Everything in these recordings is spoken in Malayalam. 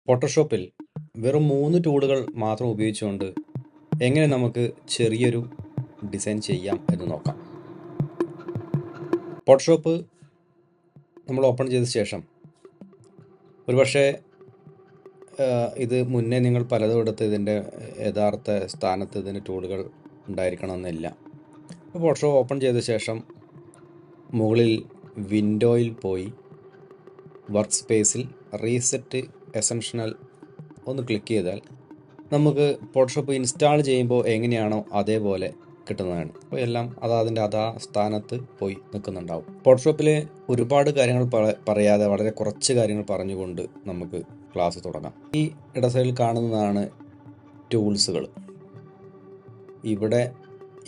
ഫോട്ടോഷോപ്പിൽ വെറും 3 ടൂളുകൾ മാത്രം ഉപയോഗിച്ചുകൊണ്ട് എങ്ങനെ നമുക്ക് ചെറിയൊരു ഡിസൈൻ ചെയ്യാം എന്ന് നോക്കാം. ഫോട്ടോഷോപ്പ് നമ്മൾ ഓപ്പൺ ചെയ്ത ശേഷം ഒരുപക്ഷെ ഇത് മുന്നേ നിങ്ങൾ പലതും എടുത്ത് ഇതിൻ്റെ യഥാർത്ഥ സ്ഥാനത്ത് ഇതിന് ടൂളുകൾ ഉണ്ടായിരിക്കണമെന്നില്ല. ഫോട്ടോഷോപ്പ് ഓപ്പൺ ചെയ്ത ശേഷം മുകളിൽ വിൻഡോയിൽ പോയി വർക്ക് സ്പേസിൽ റീസെറ്റ് എസൻഷ്യൽ ഒന്ന് ക്ലിക്ക് ചെയ്താൽ നമുക്ക് ഫോട്ടോഷോപ്പ് ഇൻസ്റ്റാൾ ചെയ്യുമ്പോൾ എങ്ങനെയാണോ അതേപോലെ കിട്ടുന്നതാണ്. അപ്പോൾ എല്ലാം അതിൻ്റെ സ്ഥാനത്ത് പോയി നിൽക്കുന്നുണ്ടാവും. ഫോട്ടോഷോപ്പിലെ ഒരുപാട് കാര്യങ്ങൾ പറയാതെ വളരെ കുറച്ച് കാര്യങ്ങൾ പറഞ്ഞുകൊണ്ട് നമുക്ക് ക്ലാസ് തുടങ്ങാം. ഈ ഇട സൈഡിൽ കാണുന്നതാണ് ടൂൾസുകൾ. ഇവിടെ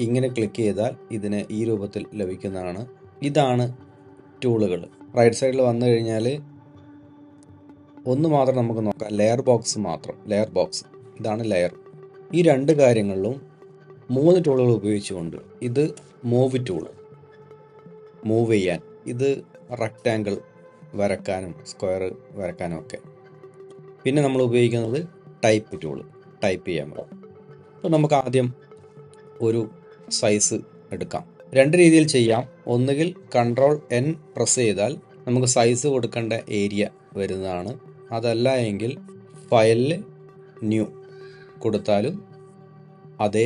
ഇങ്ങനെ ക്ലിക്ക് ചെയ്താൽ ഇതിന് ഈ രൂപത്തിൽ ലഭിക്കുന്നതാണ്. ഇതാണ് ടൂളുകൾ. റൈറ്റ് സൈഡിൽ വന്നു കഴിഞ്ഞാൽ ഒന്ന് മാത്രം നമുക്ക് നോക്കാം, ലെയർ ബോക്സ് മാത്രം. ലെയർ ബോക്സ്, ഇതാണ് ലെയർ. ഈ രണ്ട് കാര്യങ്ങളിലും 3 ടൂളുകൾ ഉപയോഗിച്ചുകൊണ്ട്, ഇത് മൂവ് ടൂൾ, മൂവ് ചെയ്യാൻ, ഇത് റെക്റ്റാങ്കിൾ വരക്കാനും സ്ക്വയർ വരക്കാനും ഒക്കെ. പിന്നെ നമ്മൾ ഉപയോഗിക്കുന്നത് ടൈപ്പ് ടൂൾ, ടൈപ്പ് ചെയ്യാൻ പറ്റും. അപ്പോൾ നമുക്ക് ആദ്യം ഒരു സൈസ് എടുക്കാം. 2 രീതിയിൽ ചെയ്യാം. ഒന്നുകിൽ Ctrl+N പ്രസ് ചെയ്താൽ നമുക്ക് സൈസ് കൊടുക്കേണ്ട ഏരിയ വരുന്നതാണ്. അതല്ല എങ്കിൽ ഫയലിൽ ന്യൂ കൊടുത്താലും അതേ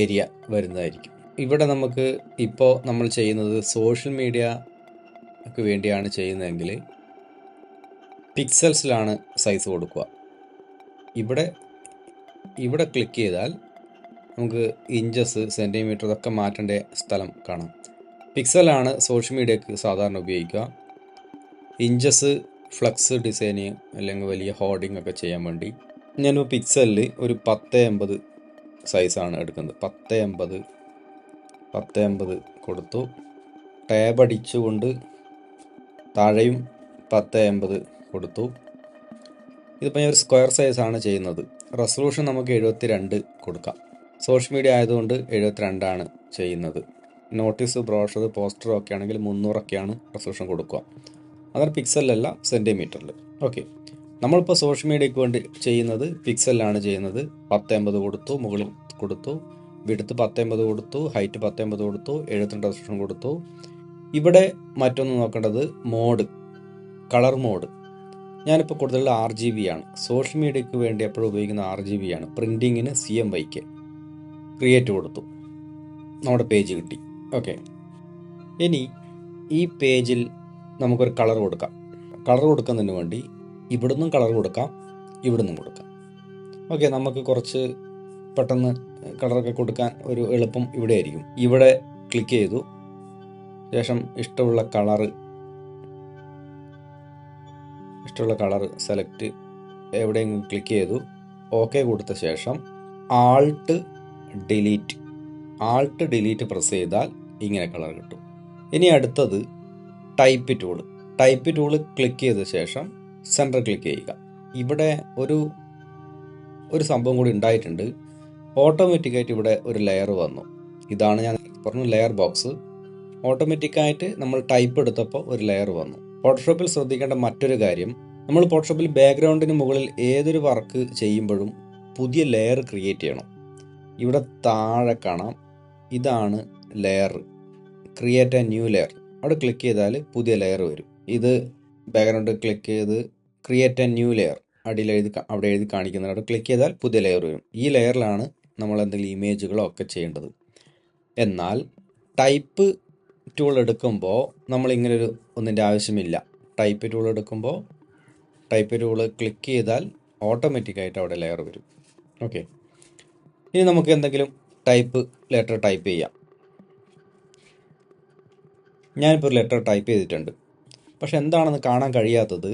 ഏരിയ വരുന്നതായിരിക്കും. ഇവിടെ നമുക്ക് ഇപ്പോൾ നമ്മൾ ചെയ്യുന്നത് സോഷ്യൽ മീഡിയക്ക് വേണ്ടിയാണ് ചെയ്യുന്നതെങ്കിൽ പിക്സൽസിലാണ് സൈസ് കൊടുക്കുക. ഇവിടെ ക്ലിക്ക് ചെയ്താൽ നമുക്ക് ഇഞ്ചസ്, സെൻറ്റിമീറ്റർ ഇതൊക്കെ മാറ്റേണ്ട സ്ഥലം കാണാം. പിക്സലാണ് സോഷ്യൽ മീഡിയക്ക് സാധാരണ ഉപയോഗിക്കുക. ഇഞ്ചസ് ഫ്ലക്സ് ഡിസൈന് അല്ലെങ്കിൽ വലിയ ഹോർഡിംഗ് ഒക്കെ ചെയ്യാൻ വേണ്ടി. ഞാനിപ്പോൾ പിക്സലിൽ ഒരു 1080 സൈസാണ് എടുക്കുന്നത്. 1080 കൊടുത്തു. ടാബ് അടിച്ചുകൊണ്ട് താഴെയും 1080 കൊടുത്തു. ഇതിപ്പോൾ ഞാൻ ഒരു സ്ക്വയർ സൈസാണ് ചെയ്യുന്നത്. റെസൊല്യൂഷൻ നമുക്ക് 72 കൊടുക്കാം. സോഷ്യൽ മീഡിയ ആയതുകൊണ്ട് 72 ചെയ്യുന്നത്. നോട്ടീസ്, ബ്രോഷർ, പോസ്റ്റർ ഒക്കെ ആണെങ്കിൽ 300 റെസൊല്യൂഷൻ കൊടുക്കുക. അതാണ് പിക്സലിലല്ല, സെൻറ്റിമീറ്ററിൽ. ഓക്കെ, നമ്മളിപ്പോൾ സോഷ്യൽ മീഡിയയ്ക്ക് വേണ്ടി ചെയ്യുന്നത് പിക്സലിലാണ് ചെയ്യുന്നത്. 1080 കൊടുത്തു, മുകളിൽ കൊടുത്തു, വിഡ്ത്ത് 1080 കൊടുത്തു, ഹൈറ്റ് 1080 കൊടുത്തു, 72 റെസൊല്യൂഷൻ കൊടുത്തു. ഇവിടെ മറ്റൊന്ന് നോക്കേണ്ടത് മോഡ്, കളർ മോഡ്. ഞാനിപ്പോൾ കൂടുതൽ RGB ആണ്. സോഷ്യൽ മീഡിയയ്ക്ക് വേണ്ടി എപ്പോഴും ഉപയോഗിക്കുന്ന RGB ആണ്. പ്രിൻറ്റിങ്ങിന് CMYK. ക്രിയേറ്റ് കൊടുത്തു, നമ്മുടെ പേജ് കിട്ടി. ഓക്കെ, ഇനി ഈ പേജിൽ നമുക്കൊരു കളർ കൊടുക്കാം. കളർ കൊടുക്കുന്നതിന് വേണ്ടി ഇവിടുന്നും കളർ കൊടുക്കാം, ഇവിടുന്നും കൊടുക്കാം. ഓക്കെ, നമുക്ക് കുറച്ച് പെട്ടെന്ന് കളറൊക്കെ കൊടുക്കാൻ ഒരു എളുപ്പം ഇവിടെ ആയിരിക്കും. ഇവിടെ ക്ലിക്ക് ചെയ്തു ശേഷം ഇഷ്ടമുള്ള കളർ സെലക്ട് എവിടെയെങ്കിലും ക്ലിക്ക് ചെയ്തു. ഓക്കെ കൊടുത്ത ശേഷം ആൾട്ട് ഡിലീറ്റ് പ്രസ് ചെയ്താൽ ഇങ്ങനെ കളർ കിട്ടും. ഇനി അടുത്തത് ടൈപ്പ് ടൂള് ക്ലിക്ക് ചെയ്ത ശേഷം സെൻറ്റർ ക്ലിക്ക് ചെയ്യുക. ഇവിടെ ഒരു സംഭവം കൂടി ഉണ്ടായിട്ടുണ്ട്. ഓട്ടോമാറ്റിക്കായിട്ട് ഇവിടെ ഒരു ലെയർ വന്നു. ഇതാണ് ഞാൻ പറഞ്ഞു ലെയർ ബോക്സ്. ഓട്ടോമാറ്റിക്കായിട്ട് നമ്മൾ ടൈപ്പ് എടുത്തപ്പോൾ ഒരു ലെയർ വന്നു. ഫോട്ടോഷോപ്പിൽ ശ്രദ്ധിക്കേണ്ട മറ്റൊരു കാര്യം, നമ്മൾ ഫോട്ടോഷോപ്പിൽ ബാക്ക്ഗ്രൗണ്ടിന് മുകളിൽ ഏതൊരു വർക്ക് ചെയ്യുമ്പോഴും പുതിയ ലെയർ ക്രിയേറ്റ് ചെയ്യണം. ഇവിടെ താഴെ കാണാം, ഇതാണ് layer, create A new layer. അവിടെ ക്ലിക്ക് ചെയ്താൽ പുതിയ ലെയർ വരും. ഇത് ബാക്ക്ഗ്രൗണ്ട് ക്ലിക്ക് ചെയ്ത് ക്രിയേറ്റ് എ ന്യൂ ലെയർ അവിടെ എഴുതി കാണിക്കുന്നത്. അവിടെ ക്ലിക്ക് ചെയ്താൽ പുതിയ ലെയർ വരും. ഈ ലെയറിലാണ് നമ്മൾ എന്തെങ്കിലും ഇമേജുകളോ ഒക്കെ ചെയ്യേണ്ടത്. എന്നാൽ ടൈപ്പ് ടൂൾ എടുക്കുമ്പോൾ നമ്മളിങ്ങനെ ഒന്നിൻ്റെ ആവശ്യമില്ല. ടൈപ്പ് ടൂൾ എടുക്കുമ്പോൾ ടൈപ്പ് ടൂൾ ക്ലിക്ക് ചെയ്താൽ ഓട്ടോമാറ്റിക്കായിട്ട് അവിടെ ലെയർ വരും. ഓക്കെ, ഇനി നമുക്ക് എന്തെങ്കിലും ലെറ്റർ ടൈപ്പ് ചെയ്യാം. ഞാനിപ്പോൾ ഒരു ലെറ്റർ ടൈപ്പ് ചെയ്തിട്ടുണ്ട്. പക്ഷെ എന്താണെന്ന് കാണാൻ കഴിയാത്തത്,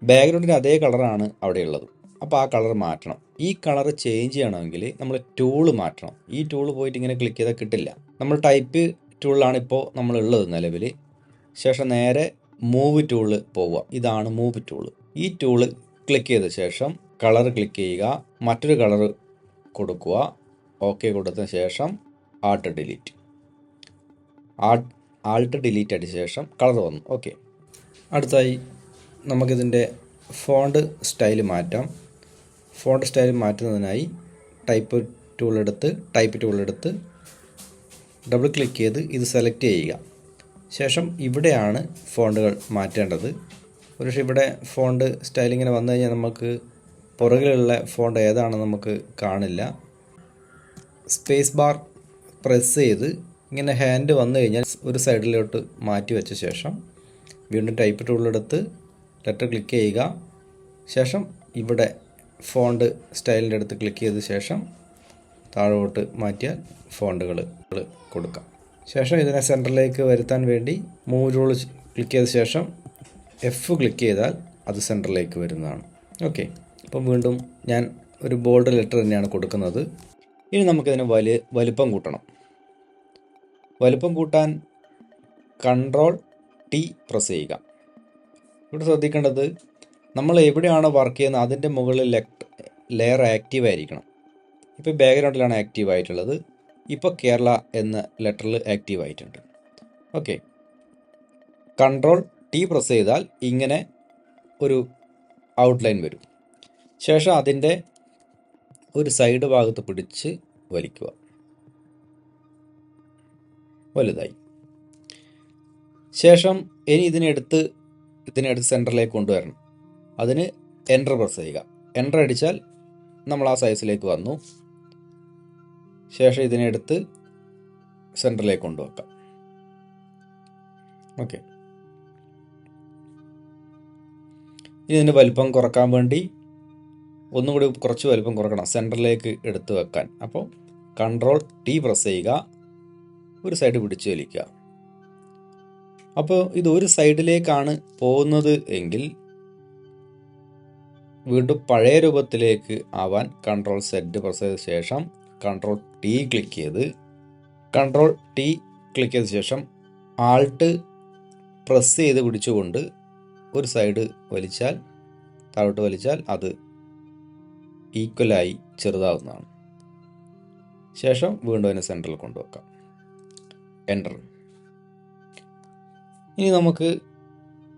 ബാക്ക്ഗ്രൗണ്ടിൻ്റെ അതേ കളറാണ് അവിടെയുള്ളത്. അപ്പോൾ ആ കളർ മാറ്റണം. ഈ കളർ ചേഞ്ച് ചെയ്യണമെങ്കിൽ നമ്മൾ ടൂള് മാറ്റണം. ഈ ടൂള് പോയിട്ട് ഇങ്ങനെ ക്ലിക്ക് ചെയ്താൽ കിട്ടില്ല. നമ്മൾ ടൈപ്പ് ടൂളിലാണ് ഇപ്പോൾ നമ്മളുള്ളത് നിലവിൽ. ശേഷം നേരെ മൂവ് ടൂള് പോവുക. ഇതാണ് മൂവ് ടൂള്. ഈ ടൂള് ക്ലിക്ക് ചെയ്ത ശേഷം കളർ ക്ലിക്ക് ചെയ്യുക, മറ്റൊരു കളർ കൊടുക്കുക. ഓക്കെ കൊടുത്ത ശേഷം ആൾട്ട് ഡിലീറ്റ് അടിച്ച ശേഷം കളർ വന്നു. ഓക്കെ, അടുത്തായി നമുക്കിതിൻ്റെ ഫോണ്ട് സ്റ്റൈൽ മാറ്റാം. ഫോണ്ട് സ്റ്റൈൽ മാറ്റുന്നതിനായി ടൈപ്പ് ടൂൾ എടുത്ത് ഡബിൾ ക്ലിക്ക് ചെയ്ത് ഇത് സെലക്ട് ചെയ്യുക. ശേഷം ഇവിടെയാണ് ഫോണ്ടുകൾ മാറ്റേണ്ടത്. ഒരുപക്ഷെ ഇവിടെ ഫോണ്ട് സ്റ്റൈൽ ഇങ്ങനെ വന്നു കഴിഞ്ഞാൽ നമുക്ക് പുറകിലുള്ള ഫോണ്ട് ഏതാണെന്ന് നമുക്ക് കാണില്ല. സ്പേസ് ബാർ പ്രസ് ചെയ്ത് ഇങ്ങനെ ഹാൻഡ് വന്നു കഴിഞ്ഞാൽ ഒരു സൈഡിലോട്ട് മാറ്റി വെച്ച ശേഷം വീണ്ടും ടൈപ്പ് ടൂളെടുത്ത് ലെറ്റർ ക്ലിക്ക് ചെയ്യുക. ശേഷം ഇവിടെ ഫോണ്ട് സ്റ്റൈലിൻ്റെ അടുത്ത് ക്ലിക്ക് ചെയ്ത ശേഷം താഴോട്ട് മാറ്റിയാൽ ഫോണ്ടുകൾ കൊടുക്കാം. ശേഷം ഇതിനെ സെൻറ്ററിലേക്ക് വരുത്താൻ വേണ്ടി മൂവ് ടൂൾ ക്ലിക്ക് ചെയ്ത ശേഷം F ക്ലിക്ക് ചെയ്താൽ അത് സെൻറ്ററിലേക്ക് വരുന്നതാണ്. ഓക്കെ, അപ്പം വീണ്ടും ഞാൻ ഒരു ബോൾഡ് ലെറ്റർ തന്നെയാണ് കൊടുക്കുന്നത്. ഇനി നമുക്കിതിന് വലിപ്പം കൂട്ടണം. വലിപ്പം കൂട്ടാൻ Ctrl+T പ്രസ് ചെയ്യുക. ഇവിടെ ശ്രദ്ധിക്കേണ്ടത് നമ്മൾ എവിടെയാണോ വർക്ക് ചെയ്യുന്നത് അതിൻ്റെ മുകളിൽ ലെയർ ആക്റ്റീവ് ആയിരിക്കണം. ഇപ്പോൾ ബാക്ക്ഗ്രൗണ്ടിലാണ് ആക്റ്റീവ് ആയിട്ടുള്ളത്. ഇപ്പോൾ കേരള എന്ന ലെറ്ററിൽ ആക്റ്റീവ് ആയിട്ടുണ്ട്. ഓക്കെ, Ctrl+T പ്രസ് ചെയ്താൽ ഇങ്ങനെ ഒരു ഔട്ട്ലൈൻ വരും. ശേഷം അതിൻ്റെ ഒരു സൈഡ് ഭാഗത്ത് പിടിച്ച് വലിക്കുക. വലുതായി. ശേഷം ഇനി ഇതിനെടുത്ത് സെൻറ്ററിലേക്ക് കൊണ്ടുവരണം. അതിന് എൻ്റർ പ്രസ് ചെയ്യുക. എൻ്റർ അടിച്ചാൽ നമ്മൾ ആ സൈസിലേക്ക് വന്നു. ശേഷം ഇതിനെടുത്ത് സെൻറ്ററിലേക്ക് കൊണ്ടുവെക്കാം. ഓക്കെ, ഇനി ഇതിൻ്റെ വലിപ്പം കുറക്കാൻ വേണ്ടി ഒന്നും കൂടി കുറച്ച് വലിപ്പം കുറക്കണം, സെൻറ്ററിലേക്ക് എടുത്ത് വെക്കാൻ. അപ്പോൾ Ctrl+T പ്രസ് ചെയ്യുക, ഒരു സൈഡ് പിടിച്ച് വലിക്കുക. അപ്പോൾ ഇത് ഒരു സൈഡിലേക്കാണ് പോകുന്നത് എങ്കിൽ വീണ്ടും പഴയ രൂപത്തിലേക്ക് ആവാൻ Ctrl+Z പ്രസ് ചെയ്ത ശേഷം Ctrl+T ക്ലിക്ക് ചെയ്ത ശേഷം Alt പ്രസ് ചെയ്ത് പിടിച്ചുകൊണ്ട് ഒരു സൈഡ് താഴോട്ട് വലിച്ചാൽ അത് ഈക്വലായി ചെറുതാവുന്നതാണ്. ശേഷം വീണ്ടും അതിനെ സെൻറ്ററിൽ കൊണ്ടുവെക്കാം. എൻ്റർ. ഇനി നമുക്ക്,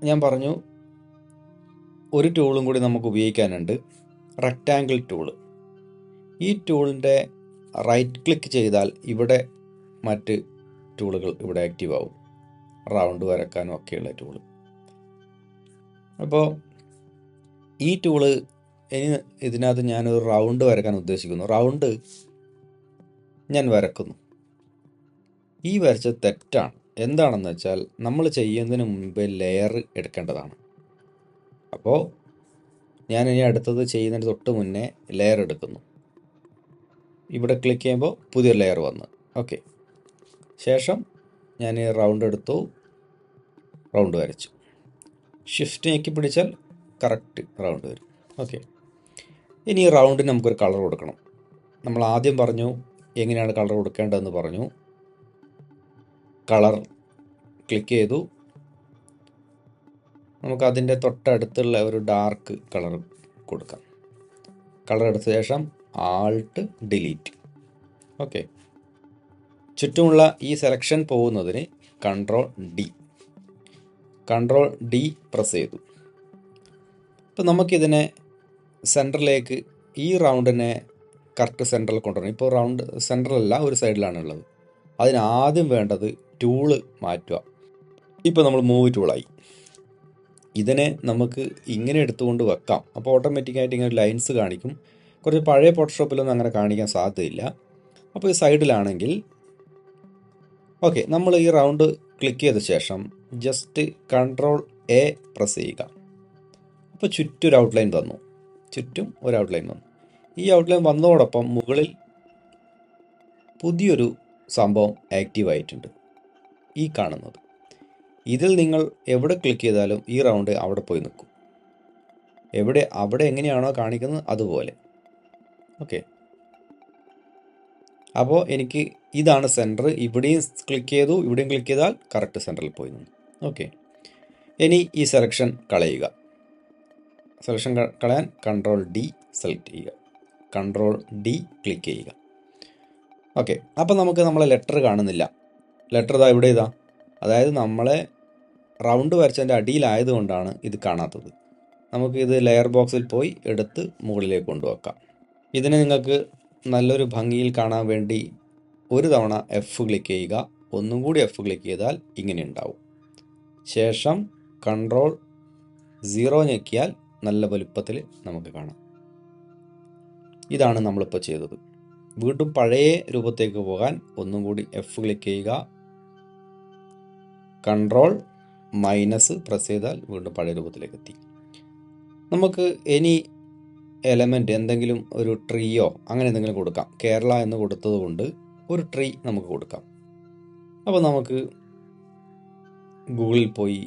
ഞാൻ പറഞ്ഞു, ഒരു ടൂളും കൂടി നമുക്ക് ഉപയോഗിക്കാനുണ്ട്, റെക്റ്റാങ്കിൾ ടൂള്. ഈ ടൂളിൻ്റെ റൈറ്റ് ക്ലിക്ക് ചെയ്താൽ ഇവിടെ മറ്റ് ടൂളുകൾ ഇവിടെ ആക്റ്റീവ് ആവും, റൗണ്ട് വരക്കാനും ഒക്കെയുള്ള ടൂള്. അപ്പോൾ ഈ ടൂള് ഇനി ഇതിനകത്ത് ഞാനൊരു റൗണ്ട് വരക്കാൻ ഉദ്ദേശിക്കുന്നു. റൗണ്ട് ഞാൻ വരക്കുന്നു. ഈ വരച്ച തെറ്റാണ്. എന്താണെന്ന് വെച്ചാൽ നമ്മൾ ചെയ്യുന്നതിന് മുമ്പേ ലെയർ എടുക്കേണ്ടതാണ്. അപ്പോൾ ഞാൻ ഇനി അടുത്തത് ചെയ്യുന്നതിന് തൊട്ട് മുന്നേ ലെയർ എടുക്കുന്നു. ഇവിടെ ക്ലിക്ക് ചെയ്യുമ്പോൾ പുതിയൊരു ലെയർ വന്ന്. ഓക്കെ, ശേഷം ഞാൻ ഈ റൗണ്ട് എടുത്തു, റൗണ്ട് വരച്ചു. ഷിഫ്റ്റ് ഞെക്കി പിടിച്ചാൽ കറക്റ്റ് റൗണ്ട് വരും. ഓക്കെ, ഇനി ഈ റൗണ്ടിന് നമുക്കൊരു കളർ കൊടുക്കണം. നമ്മൾ ആദ്യം പറഞ്ഞു എങ്ങനെയാണ് കളർ കൊടുക്കേണ്ടതെന്ന് പറഞ്ഞു. കളർ ക്ലിക്ക് ചെയ്തു. നമുക്കതിൻ്റെ തൊട്ടടുത്തുള്ള ഒരു ഡാർക്ക് കളർ കൊടുക്കാം. കളർ എടുത്ത ശേഷം Alt ഡിലീറ്റ്. ഓക്കെ, ചുറ്റുമുള്ള ഈ സെലക്ഷൻ പോകുന്നതിന് Ctrl+D പ്രസ് ചെയ്തു. ഇപ്പോൾ നമുക്കിതിനെ സെൻറ്ററിലേക്ക്, ഈ റൗണ്ടിനെ കറക്റ്റ് സെൻറ്ററിൽ കൊണ്ടുവരണം. ഇപ്പോൾ റൗണ്ട് സെൻറ്ററിലല്ല, ഒരു സൈഡിലാണ് ഉള്ളത്. അതിനാദ്യം വേണ്ടത് ടൂള് മാറ്റുക. ഇപ്പോൾ നമ്മൾ മൂവ് ടൂളായി. ഇതിനെ നമുക്ക് ഇങ്ങനെ എടുത്തുകൊണ്ട് വെക്കാം. അപ്പോൾ ഓട്ടോമാറ്റിക്കായിട്ട് ഇങ്ങനെ ലൈൻസ് കാണിക്കും. കുറച്ച് പഴയ ഫോട്ടോഷോപ്പിലൊന്നും അങ്ങനെ കാണിക്കാൻ സാധ്യതയില്ല. അപ്പോൾ ഈ സൈഡിലാണെങ്കിൽ ഓക്കെ, നമ്മൾ ഈ റൗണ്ട് ക്ലിക്ക് ചെയ്ത ശേഷം ജസ്റ്റ് Ctrl+A പ്രസ് ചെയ്യുക. അപ്പോൾ ചുറ്റും ഒരു ഔട്ട്ലൈൻ വന്നു. ഈ ഔട്ട്ലൈൻ വന്നതോടൊപ്പം മുകളിൽ പുതിയൊരു സംഭവം ആക്റ്റീവ് ആയിട്ടുണ്ട്, ഈ കാണുന്നത്. ഇതിൽ നിങ്ങൾ എവിടെ ക്ലിക്ക് ചെയ്താലും ഈ റൗണ്ട് അവിടെ പോയി നിൽക്കും. അവിടെ എങ്ങനെയാണോ കാണിക്കുന്നത് അതുപോലെ. ഓക്കെ, അപ്പോൾ എനിക്ക് ഇതാണ് സെൻറ്റർ. ഇവിടെയും ക്ലിക്ക് ചെയ്തു, ഇവിടെയും ക്ലിക്ക് ചെയ്താൽ കറക്റ്റ് സെൻറ്ററിൽ പോയി നിന്നു. ഓക്കെ, ഇനി ഈ സെലക്ഷൻ കളയുക. സെലക്ഷൻ കളയാൻ Ctrl+D സെലക്ട് ചെയ്യുക, Ctrl+D ക്ലിക്ക് ചെയ്യുക. ഓക്കെ, അപ്പോൾ നമുക്ക് നമ്മളെ ലെറ്റർ കാണുന്നില്ല. ലെറ്റർ അതായത് നമ്മളെ റൗണ്ട് വരച്ചതിൻ്റെ അടിയിലായതുകൊണ്ടാണ് ഇത് കാണാത്തത്. നമുക്കിത് ലെയർ ബോക്സിൽ പോയി എടുത്ത് മുകളിലേക്ക് കൊണ്ടുവെക്കാം. ഇതിനെ നിങ്ങൾക്ക് നല്ലൊരു ഭംഗിയിൽ കാണാൻ വേണ്ടി ഒരു തവണ എഫ് ക്ലിക്ക് ചെയ്യുക. ഒന്നും കൂടി എഫ് ക്ലിക്ക് ചെയ്താൽ ഇങ്ങനെ ഉണ്ടാവും. ശേഷം കൺട്രോൾ 0 ഞെക്കിയാൽ നല്ല വലുപ്പത്തിൽ നമുക്ക് കാണാം. ഇതാണ് നമ്മളിപ്പോൾ ചെയ്തത്. വീണ്ടും പഴയ രൂപത്തേക്ക് പോകാൻ ഒന്നും കൂടി എഫ് ക്ലിക്ക് ചെയ്യുക. കൺട്രോൾ മൈനസ് പ്രസ് ചെയ്താൽ വീണ്ടും പഴയ രൂപത്തിലേക്ക് എത്തി. നമുക്ക് ഇനി എലമെൻറ്റ് എന്തെങ്കിലും ഒരു ട്രീയോ അങ്ങനെ എന്തെങ്കിലും കൊടുക്കാം. കേരള എന്ന് കൊടുത്തത് കൊണ്ട് ഒരു ട്രീ നമുക്ക് കൊടുക്കാം. അപ്പോൾ നമുക്ക് ഗൂഗിളിൽ പോയി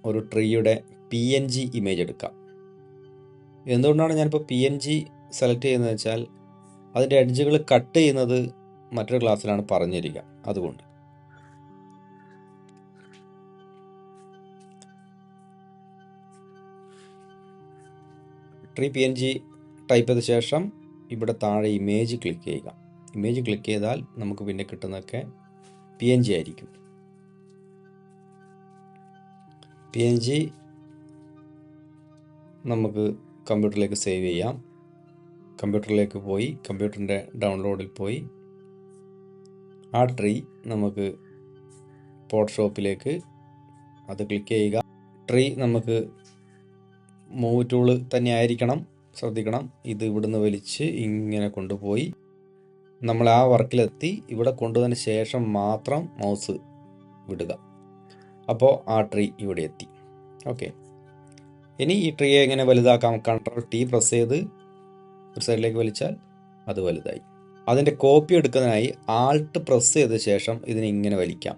ഒരു ട്രീയുടെ PNG ഇമേജ് എടുക്കാം. എന്തുകൊണ്ടാണ് ഞാനിപ്പോൾ PNG സെലക്ട് ചെയ്യുന്നത് വെച്ചാൽ അതിൻ്റെ എഡ്ജുകൾ കട്ട് ചെയ്യുന്നത് മറ്റൊരു ക്ലാസ്സിലാണ് പറഞ്ഞിരിക്കുക. അതുകൊണ്ട് ട്രീ PNG ടൈപ്പ് ചെയ്ത ശേഷം ഇവിടെ താഴെ ഇമേജ് ക്ലിക്ക് ചെയ്യുക. ഇമേജ് ക്ലിക്ക് ചെയ്താൽ നമുക്ക് പിന്നെ കിട്ടുന്നതൊക്കെ PNG ആയിരിക്കും. PNG നമുക്ക് കമ്പ്യൂട്ടറിലേക്ക് സേവ് ചെയ്യാം. കമ്പ്യൂട്ടറിലേക്ക് പോയി കമ്പ്യൂട്ടറിൻ്റെ ഡൗൺലോഡിൽ പോയി ആ ട്രീ നമുക്ക് ഫോട്ടോഷോപ്പിലേക്ക് അത് ക്ലിക്ക് ചെയ്യുക. ട്രീ നമുക്ക് മൂവ് ടൂള് തന്നെ ആയിരിക്കണം, ശ്രദ്ധിക്കണം. ഇത് ഇവിടുന്ന് വലിച്ച് ഇങ്ങനെ കൊണ്ടുപോയി നമ്മൾ ആ വർക്കിലെത്തി ഇവിടെ കൊണ്ടുവന്നതിന് ശേഷം മാത്രം മൗസ് വിടുക. അപ്പോൾ ആ ട്രീ ഇവിടെ എത്തി. ഓക്കെ, ഇനി ഈ ട്രീയെ എങ്ങനെ വലുതാക്കാം? കൺട്രോൾ T പ്രസ് ചെയ്ത് ഒരു സൈഡിലേക്ക് വലിച്ചാൽ അത് വലുതായി. അതിൻ്റെ കോപ്പി എടുക്കുന്നതിനായി ആൾട്ട് പ്രസ് ചെയ്ത ശേഷം ഇതിനെ ഇങ്ങനെ വലിക്കാം.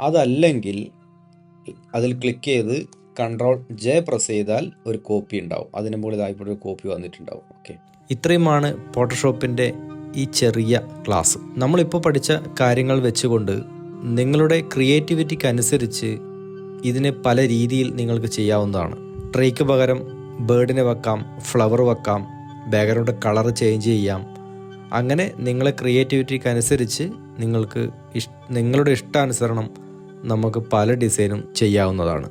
അതല്ലെങ്കിൽ അതിൽ ക്ലിക്ക് ചെയ്ത് കൺട്രോൾ J പ്രസ് ചെയ്താൽ ഒരു കോപ്പി ഉണ്ടാവും. അതിന് മുകളിൽ ഒരു കോപ്പി വന്നിട്ടുണ്ടാവും. ഓക്കെ, ഇത്രയുമാണ് ഫോട്ടോഷോപ്പിൻ്റെ ഈ ചെറിയ ക്ലാസ്. നമ്മളിപ്പോൾ പഠിച്ച കാര്യങ്ങൾ വെച്ചുകൊണ്ട് നിങ്ങളുടെ ക്രിയേറ്റിവിറ്റിക്ക് അനുസരിച്ച് ഇതിനെ പല രീതിയിൽ നിങ്ങൾക്ക് ചെയ്യാവുന്നതാണ്. ട്രീക്ക് പകരം ബേർഡിനെ വെക്കാം, ഫ്ലവർ വെക്കാം, ബാക്ക്ഗ്രൗണ്ട് കളർ ചേഞ്ച് ചെയ്യാം. അങ്ങനെ നിങ്ങളെ ക്രിയേറ്റിവിറ്റിക്ക് അനുസരിച്ച് നിങ്ങൾക്ക് നിങ്ങളുടെ ഇഷ്ടാനുസരണം നമുക്ക് പല ഡിസൈനും ചെയ്യാവുന്നതാണ്.